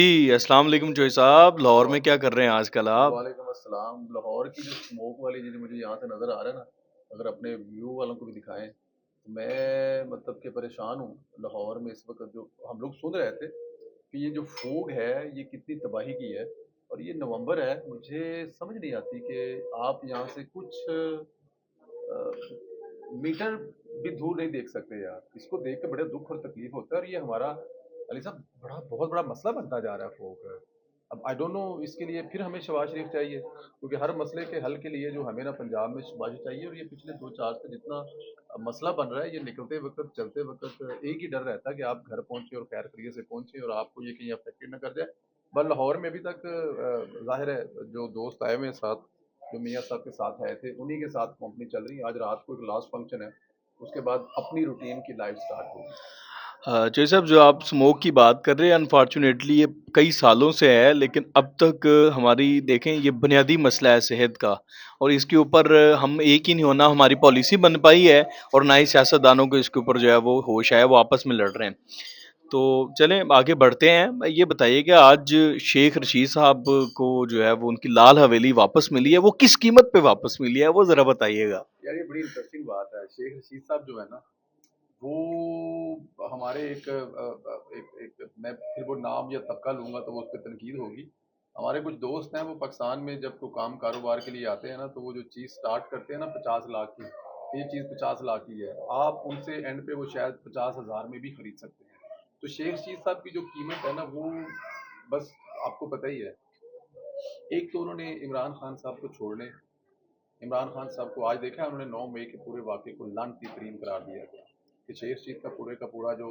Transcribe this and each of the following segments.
جی السلام علیکم چوئی صاحب، لاہور میں کیا کر رہے ہیں آج کل آپ؟ وعلیکم السلام. لاہور کی جو اسموک والی جو مجھے یہاں سے نظر آ رہا ہے نا، اگر اپنے ویو والوں کو بھی دکھائیں تو میں مطلب کہ پریشان ہوں. لاہور میں اس وقت جو ہم لوگ سن رہے تھے کہ یہ جو فوگ ہے یہ کتنی تباہی کی ہے، اور یہ نومبر ہے. مجھے سمجھ نہیں آتی کہ آپ یہاں سے کچھ میٹر بھی دور نہیں دیکھ سکتے یار. اس کو دیکھ کے بڑے دکھ اور تکلیف ہوتا ہے، اور یہ ہمارا علی صاحب بہت بڑا مسئلہ بنتا جا رہا ہے فوگ. اب آئی ڈونٹ نو اس کے لیے پھر ہمیں شہباز شریف چاہیے، کیونکہ ہر مسئلے کے حل کے لیے جو ہمیں نا پنجاب میں شہباز شریف چاہیے. اور یہ پچھلے 2-4 سے جتنا مسئلہ بن رہا ہے، یہ نکلتے وقت چلتے وقت ایک ہی ڈر رہتا ہے کہ آپ گھر پہنچے اور خیر خیریت سے پہنچے اور آپ کو یہ کہیں افیکٹڈ نہ کر جائے. بل لاہور میں ابھی تک ظاہر ہے جو دوست آئے ہوئے ہیں ساتھ، جو میاں صاحب کے ساتھ آئے تھے، انہی کے ساتھ کمپنی چل رہی ہے. آج رات کو ایک لاسٹ فنکشن ہے، اس کے بعد اپنی روٹین کی لائف سٹارٹ ہوگی. چوئی صاحب، جو آپ اسموک کی بات کر رہے ہیں انفارچونیٹلی یہ کئی سالوں سے ہے، لیکن اب تک ہماری دیکھیں یہ بنیادی مسئلہ ہے صحت کا، اور اس کے اوپر ہم ایک ہی نہیں ہونا ہماری پالیسی بن پائی ہے، اور نہ ہی سیاستدانوں کو اس کے اوپر جو ہے وہ ہوش ہے، وہ آپس میں لڑ رہے ہیں. تو چلیں آگے بڑھتے ہیں. یہ بتائیے کہ آج شیخ رشید صاحب کو جو ہے وہ ان کی لال حویلی واپس ملی ہے، وہ کس قیمت پہ واپس ملی ہے وہ ذرا بتائیے گا. یار یہ بڑی انٹرسٹنگ بات ہے. شیخ رشید صاحب جو ہے نا، وہ ہمارے ایک میں پھر وہ نام یا طبقہ لوں گا تو وہ اس پہ تنقید ہوگی. ہمارے کچھ دوست ہیں، وہ پاکستان میں جب کوئی کام کاروبار کے لیے آتے ہیں نا، تو وہ جو چیز سٹارٹ کرتے ہیں نا 50 لاکھ کی، یہ چیز 50 لاکھ کی ہے، آپ ان سے اینڈ پہ وہ شاید 50,000 میں بھی خرید سکتے ہیں. تو شیخ رشید صاحب کی جو قیمت ہے نا، وہ بس آپ کو پتہ ہی ہے. ایک تو انہوں نے عمران خان صاحب کو چھوڑنے، عمران خان صاحب کو آج دیکھا ہے انہوں نے 9 مئی کے پورے واقعے کو لعنتی ترین قرار دیا گیا کہ شیخ رشید کا پورا جو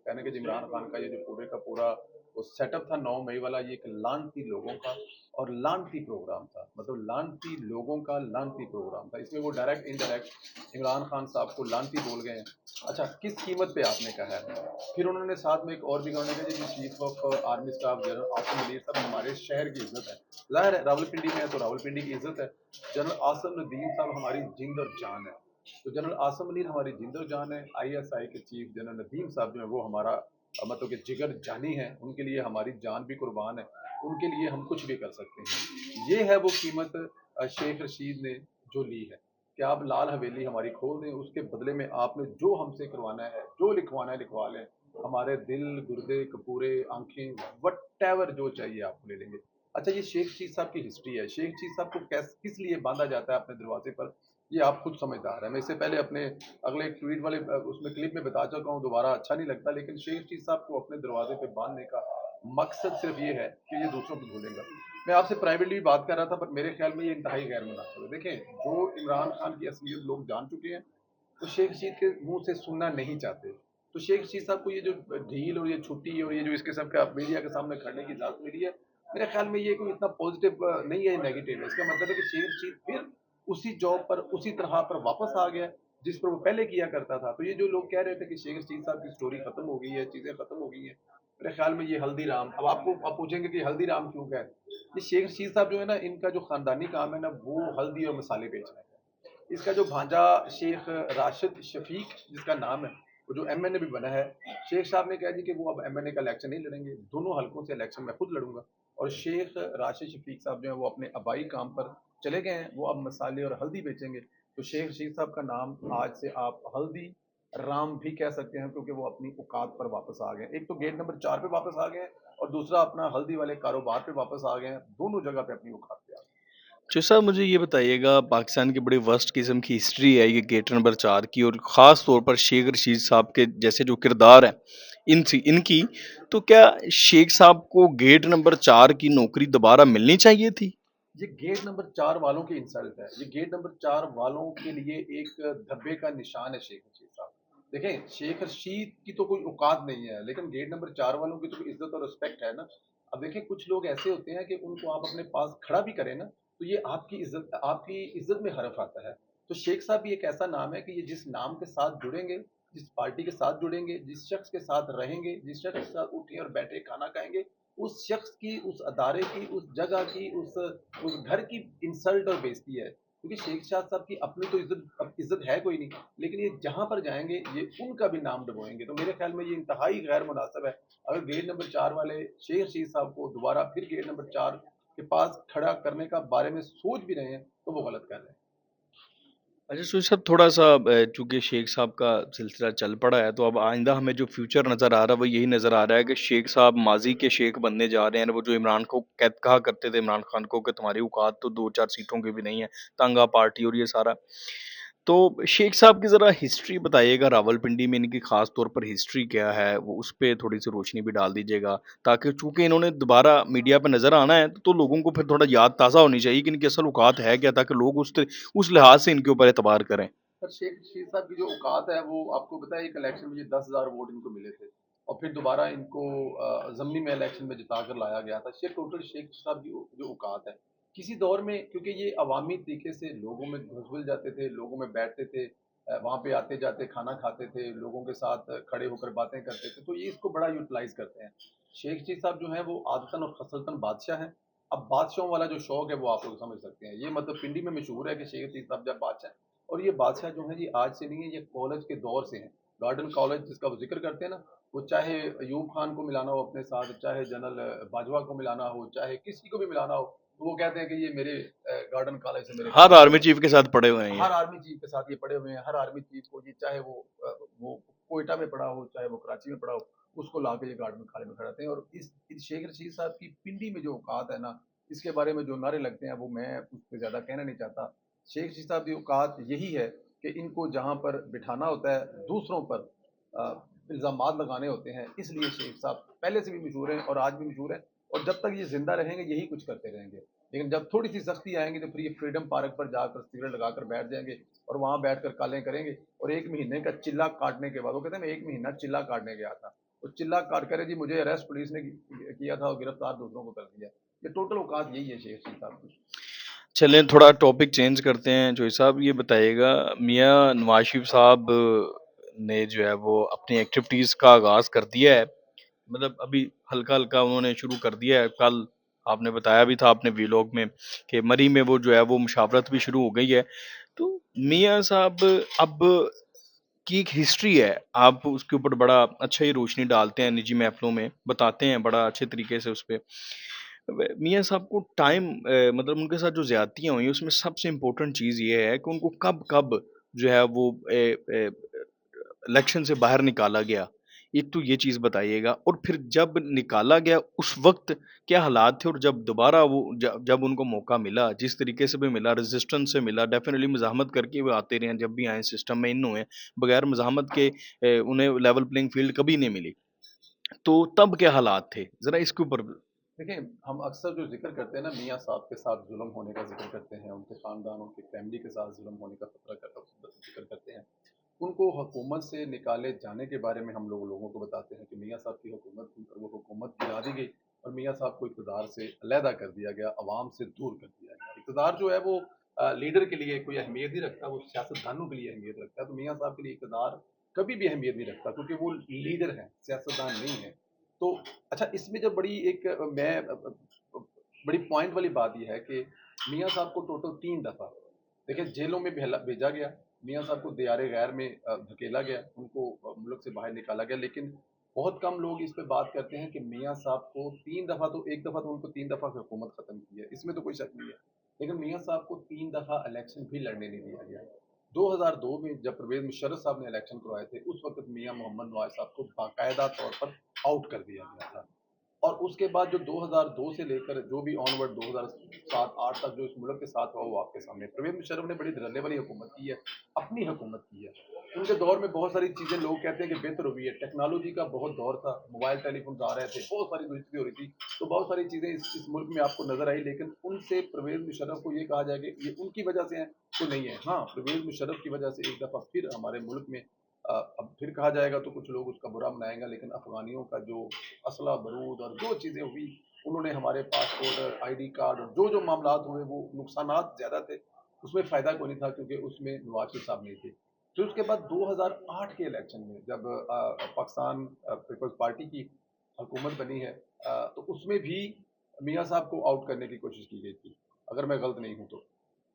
کہنے کہ عمران خان کا یہ جو پورے کا پورا وہ سیٹ اپ تھا 9 مئی والا، یہ ایک لعنتی لوگوں کا اور لعنتی پروگرام تھا. مطلب لعنتی لوگوں کا لعنتی پروگرام تھا. اس میں وہ ڈائریکٹ انڈائریکٹ عمران خان صاحب کو لعنتی بول گئے ہیں. اچھا کس قیمت پہ آپ نے کہا ہے؟ پھر انہوں نے ساتھ میں ایک اور بھی کہا کہ جی chief of army staff general Asim Munir sahib ہمارے شہر کی عزت ہے. ظاہر ہے راول پنڈی میں ہے تو راول پنڈی کی عزت ہے. جنرل عاصم ندیم صاحب ہماری جند اور جان ہے. تو جنرل عاصم منیر ہماری جند اور جان ہے. آئی ایس آئی کے چیف جنرل ندیم صاحب جو ہیں وہ ہمارا مطلب کہ جگر جانی ہے. ان کے لیے ہماری جان بھی قربان ہے. ان کے لیے ہم کچھ بھی کر سکتے ہیں. یہ ہے وہ قیمت شیخ رشید نے جو لی ہے کہ آپ لال حویلی ہماری کھول دیں، اس کے بدلے میں آپ نے جو ہم سے کروانا ہے، جو لکھوانا ہے لکھوا لیں. ہمارے دل، گردے، کپورے، آنکھیں، وٹ ایور جو چاہیے آپ کو لے لیں گے. اچھا یہ شیخ رشید صاحب کی ہسٹری ہے. شیخ رشید صاحب کو کس لیے باندھا جاتا ہے اپنے دروازے پر، یہ آپ خود سمجھدار ہیں. میں اس سے پہلے اپنے اگلے ایک ٹویٹ والے اس میں کلپ میں بتا چکا ہوں، دوبارہ اچھا نہیں لگتا. لیکن شیخ رشید صاحب کو اپنے دروازے پہ باندھنے کا مقصد صرف یہ ہے کہ یہ دوسروں کو بھولے گا. میں آپ سے پرائیویٹلی بات کر رہا تھا، پر میرے خیال میں یہ انتہائی غیر مناسب ہے. دیکھیں جو عمران خان کی اصلیت لوگ جان چکے ہیں، تو شیخ رشید کے منہ سے سننا نہیں چاہتے. تو شیخ رشید صاحب کو یہ جو ڈھیل اور یہ چھٹی اور یہ جو اس قسم کا میڈیا کے سامنے کھڑنے کی اجازت ملی ہے، میرے خیال میں یہ کوئی اتنا پازیٹیو نہیں ہے، نیگیٹو ہے. اس کا مطلب ہے کہ شیخ رشید پھر اسی جاب پر اسی طرح پر واپس آ گیا جس پر وہ پہلے کیا کرتا تھا. تو یہ جو لوگ کہہ رہے تھے کہ شیخ رشید صاحب کی سٹوری ختم ہو گئی ہے، چیزیں ختم ہو گئی ہیں، میرے خیال میں یہ ہلدی رام. اب آپ کو آپ پوچھیں گے کہ ہلدی رام کیوں کہ یہ شیخ رشید صاحب جو ہے نا، ان کا جو خاندانی کام ہے نا وہ ہلدی اور مسالے بیچنا ہے. اس کا جو بھانجا شیخ راشد شفیق جس کا نام ہے، وہ جو ایم این اے بھی بنا ہے، شیخ صاحب نے کہا جی کہ وہ اب ایم این اے کا الیکشن نہیں لڑیں گے، دونوں حلقوں سے الیکشن میں خود لڑوں گا. اور شیخ راشد شفیق صاحب جو ہیں وہ اپنے آبائی کام پر چلے گئے ہیں، وہ اب مسالے اور ہلدی بیچیں گے. تو شیخ رشید صاحب کا نام آج سے آپ ہلدی رام بھی کہہ سکتے ہیں، کیونکہ وہ اپنی اوقات پر واپس آ گئے. ایک تو گیٹ نمبر 4 پہ واپس آ گئے ہیں، اور دوسرا اپنا ہلدی والے کاروبار پہ واپس آ گئے ہیں. دونوں جگہ پہ اپنی اوقات پہ آ گئے. جو صاحب مجھے یہ بتائیے گا، پاکستان کی بڑی ورسٹ قسم کی ہسٹری ہے یہ گیٹ نمبر 4 کی، اور خاص طور پر شیخ رشید صاحب کے جیسے جو کردار ہے ان کی، تو کیا شیخ صاحب کو گیٹ نمبر 4 کی نوکری دوبارہ ملنی چاہیے تھی؟ یہ گیٹ نمبر 4 والوں کی انسلٹ ہے. یہ گیٹ نمبر 4 والوں کے لیے ایک دھبے کا نشان ہے شیخ رشید صاحب. دیکھیں شیخ رشید کی تو کوئی اوقات نہیں ہے، لیکن گیٹ نمبر 4 والوں کی تو کوئی عزت اور رسپیکٹ ہے نا. اب دیکھیں کچھ لوگ ایسے ہوتے ہیں کہ ان کو آپ اپنے پاس کھڑا بھی کریں نا، تو یہ آپ کی عزت میں حرف آتا ہے. تو شیخ صاحب بھی ایک ایسا نام ہے کہ یہ جس نام کے ساتھ جڑیں گے، جس پارٹی کے ساتھ جڑیں گے، جس شخص کے ساتھ رہیں گے، جس شخص کے ساتھ اٹھیں اور بیٹھے کھانا کھائیں گے، اس شخص کی، اس ادارے کی، اس جگہ کی، اس گھر کی انسلٹ اور بےزتی ہے. کیونکہ شیخ شاہد صاحب کی اپنی تو عزت ہے کوئی نہیں، لیکن یہ جہاں پر جائیں گے یہ ان کا بھی نام ڈبوئیں گے، تو میرے خیال میں یہ انتہائی غیر مناسب ہے۔ اگر گیٹ نمبر 4 والے شیخ رشید صاحب کو دوبارہ پھر گیٹ نمبر 4 کے پاس کھڑا کرنے کا بارے میں سوچ بھی رہے ہیں تو وہ غلط کر رہے ہیں۔ اچھا سوئی صاحب تھوڑا سا چونکہ شیخ صاحب کا سلسلہ چل پڑا ہے تو اب آئندہ ہمیں جو فیوچر نظر آ رہا ہے وہ یہی نظر آ رہا ہے کہ شیخ صاحب ماضی کے شیخ بننے جا رہے ہیں، وہ جو عمران کو کہا کرتے تھے عمران خان کو کہ تمہاری اوقات تو 2-4 سیٹوں کی بھی نہیں ہے، تنگا پارٹی اور یہ سارا۔ تو شیخ صاحب کی ذرا ہسٹری بتائیے گا، راول پنڈی میں ان کی خاص طور پر ہسٹری کیا ہے، وہ اس پہ تھوڑی سی روشنی بھی ڈال دیجیے گا، تاکہ چونکہ انہوں نے دوبارہ میڈیا پہ نظر آنا ہے تو لوگوں کو پھر تھوڑا یاد تازہ ہونی چاہیے کہ ان کی اصل اوقات ہے کیا، تاکہ لوگ اس لحاظ سے ان کے اوپر اعتبار کریں۔ سر شیخ رشید صاحب کی جو اوقات ہے وہ آپ کو پتا ہے، ایک الیکشن میں یہ 10,000 ووٹ ان کو ملے تھے اور پھر دوبارہ ان کو ضمنی میں الیکشن میں جتا کر لایا گیا تھا۔ ٹوٹل شیخ رشید صاحب کی جو اوقات ہے کسی دور میں، کیونکہ یہ عوامی طریقے سے لوگوں میں گھل مل جاتے تھے، لوگوں میں بیٹھتے تھے، وہاں پہ آتے جاتے کھانا کھاتے تھے، لوگوں کے ساتھ کھڑے ہو کر باتیں کرتے تھے، تو یہ اس کو بڑا یوٹیلائز کرتے ہیں۔ شیخ رشید صاحب جو ہیں وہ عادتاً اور خصلتاً بادشاہ ہیں۔ اب بادشاہوں والا جو شوق ہے وہ آپ لوگ سمجھ سکتے ہیں، یہ مطلب پنڈی میں مشہور ہے کہ شیخ رشید صاحب جب بادشاہ ہیں، اور یہ بادشاہ جو ہیں یہ آج سے نہیں ہے، یہ کالج کے دور سے ہیں۔ گارڈن کالج جس کا وہ ذکر کرتے ہیں نا، وہ چاہے ایوب خان کو ملانا ہو اپنے ساتھ، چاہے جنرل باجوہ کو ملانا ہو، چاہے کسی کو بھی ملانا ہو، تو وہ کہتے ہیں کہ یہ میرے گارڈن کالج سے میرے ہر کالج آرمی چیف کے ساتھ پڑے ہوئے ہیں یہ۔ ہر آرمی چیف کے ساتھ یہ پڑے ہوئے ہیں۔ ہر آرمی چیف کو یہ چاہے وہ کوئٹہ میں پڑا ہو، چاہے وہ کراچی میں پڑا ہو، اس کو لا کے یہ گارڈن کالج میں کھڑاتے ہیں۔ اور اس شیخ رشید صاحب کی پنڈی میں جو اوقات ہے نا، اس کے بارے میں جو نعرے لگتے ہیں وہ میں اس پہ زیادہ کہنا نہیں چاہتا۔ شیخ رشید صاحب کی اوقات یہی ہے کہ ان کو جہاں پر بٹھانا ہوتا ہے دوسروں پر الزامات لگانے ہوتے ہیں، اس لیے شیخ صاحب پہلے سے بھی مشہور ہیں اور آج بھی مشہور ہیں، اور جب تک یہ زندہ رہیں گے یہی کچھ کرتے رہیں گے۔ لیکن جب تھوڑی سی سختی آئیں گی تو پھر یہ فریڈم پارک پر جا کر سگریٹ لگا کر بیٹھ جائیں گے اور وہاں بیٹھ کر کالیں کریں گے، اور 1 مہینے کا چلہ کاٹنے کے بعد وہ کہتے ہیں میں 1 مہینہ چلہ کاٹنے گیا تھا، اور چلہ کاٹ کر جی مجھے اریسٹ پولیس نے کیا تھا اور گرفتار دوسروں کو کر دیا۔ یہ ٹوٹل اوقات یہی ہے شیخ رشید صاحب کی۔ چلیں تھوڑا ٹاپک چینج کرتے ہیں، جوئی صاحب یہ بتائیے گا، میاں نواز شریف صاحب نے جو ہے وہ اپنی ایکٹیویٹیز کا آغاز کر دیا ہے، مطلب ابھی ہلکا ہلکا انہوں نے شروع کر دیا ہے۔ کل آپ نے بتایا بھی تھا اپنے ویلوگ میں کہ مری میں وہ جو ہے وہ مشاورت بھی شروع ہو گئی ہے۔ تو میاں صاحب اب کی ایک ہسٹری ہے، آپ اس کے اوپر بڑا اچھا ہی روشنی ڈالتے ہیں، نجی محفلوں میں بتاتے ہیں بڑا اچھے طریقے سے اس پہ۔ میاں صاحب کو ٹائم مطلب ان کے ساتھ جو زیادتیاں ہوئی اس میں سب سے امپورٹنٹ چیز یہ ہے کہ ان کو کب کب جو ہے وہ الیکشن سے باہر نکالا گیا، ایک تو یہ چیز بتائیے گا، اور پھر جب نکالا گیا اس وقت کیا حالات تھے، اور جب دوبارہ وہ جب ان کو موقع ملا جس طریقے سے بھی ملا، ریزسٹنس سے ملا، ڈیفینیٹلی مزاحمت کر کے وہ آتے رہے ہیں، جب بھی آئے سسٹم میں ان ہوئے، بغیر مزاحمت کے انہیں لیول پلینگ فیلڈ کبھی نہیں ملی، تو تب کیا حالات تھے ذرا اس کے اوپر۔ دیکھیں ہم اکثر جو ذکر کرتے ہیں نا میاں صاحب کے ساتھ ظلم ہونے کا ذکر کرتے ہیں، ان کے خاندان ان کی فیملی کے ساتھ ظلم ہونے کا ذکر کرتے ہیں، ان کو حکومت سے نکالے جانے کے بارے میں ہم لوگوں کو بتاتے ہیں کہ میاں صاحب کی حکومت تھی اور وہ حکومت گرا دی گئی اور میاں صاحب کو اقتدار سے علیحدہ کر دیا گیا، عوام سے دور کر دیا گیا۔ اقتدار جو ہے وہ لیڈر کے لیے کوئی اہمیت نہیں رکھتا، وہ سیاست دانوں کے لیے اہمیت رکھتا ہے، تو میاں صاحب کے لیے اقتدار کبھی بھی اہمیت نہیں رکھتا کیونکہ وہ لیڈر ہیں، سیاست دان نہیں ہے۔ تو اچھا اس میں جب بڑی ایک میں بڑی پوائنٹ والی بات یہ ہے کہ میاں صاحب کو ٹوٹل 3 دفعہ دیکھیں جیلوں میں بھیجا گیا، میاں صاحب کو دیار غیر میں دھکیلا گیا، ان کو ملک سے باہر نکالا گیا، لیکن بہت کم لوگ اس پہ بات کرتے ہیں کہ میاں صاحب کو 3 دفعہ، تو ایک دفعہ تو ان کو 3 دفعہ حکومت ختم کی ہے، اس میں تو کوئی شک نہیں ہے، لیکن میاں صاحب کو 3 دفعہ الیکشن بھی لڑنے نہیں دیا گیا۔ 2002 میں جب پرویز مشرف صاحب نے الیکشن کروائے تھے اس وقت میاں محمد نواز صاحب کو باقاعدہ طور پر آؤٹ کر دیا گیا تھا، اور اس کے بعد جو 2002 سے لے کر جو بھی آن ورڈ 2007-8 تک جو اس ملک کے ساتھ ہوا وہ آپ کے سامنے، پرویز مشرف نے بڑی دھڑلے والی حکومت کی ہے، اپنی حکومت کی ہے۔ ان کے دور میں بہت ساری چیزیں لوگ کہتے ہیں کہ بہتر ہوئی ہے، ٹیکنالوجی کا بہت دور تھا، موبائل ٹیلی فونز آ رہے تھے، بہت ساری دوسری ہو رہی تھی، تو بہت ساری چیزیں اس ملک میں آپ کو نظر آئی، لیکن ان سے پرویز مشرف کو یہ کہا جائے کہ یہ ان کی وجہ سے ہیں تو نہیں ہے۔ ہاں پرویز مشرف کی وجہ سے ایک دفعہ پھر ہمارے ملک میں اب پھر کہا جائے گا تو کچھ لوگ اس کا برا منائیں گا، لیکن افغانیوں کا جو اسلحہ برود اور جو چیزیں ہوئی، انہوں نے ہمارے پاسپورٹ آئی ڈی کارڈ اور جو معاملات ہوئے وہ نقصانات زیادہ تھے، اس میں فائدہ کوئی نہیں تھا کیونکہ اس میں نواز شریف صاحب نہیں تھے۔ پھر اس کے بعد 2008 کے الیکشن میں جب پاکستان پیپلز پارٹی کی حکومت بنی ہے، تو اس میں بھی میاں صاحب کو آؤٹ کرنے کی کوشش کی گئی تھی اگر میں غلط نہیں ہوں تو۔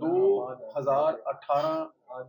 2018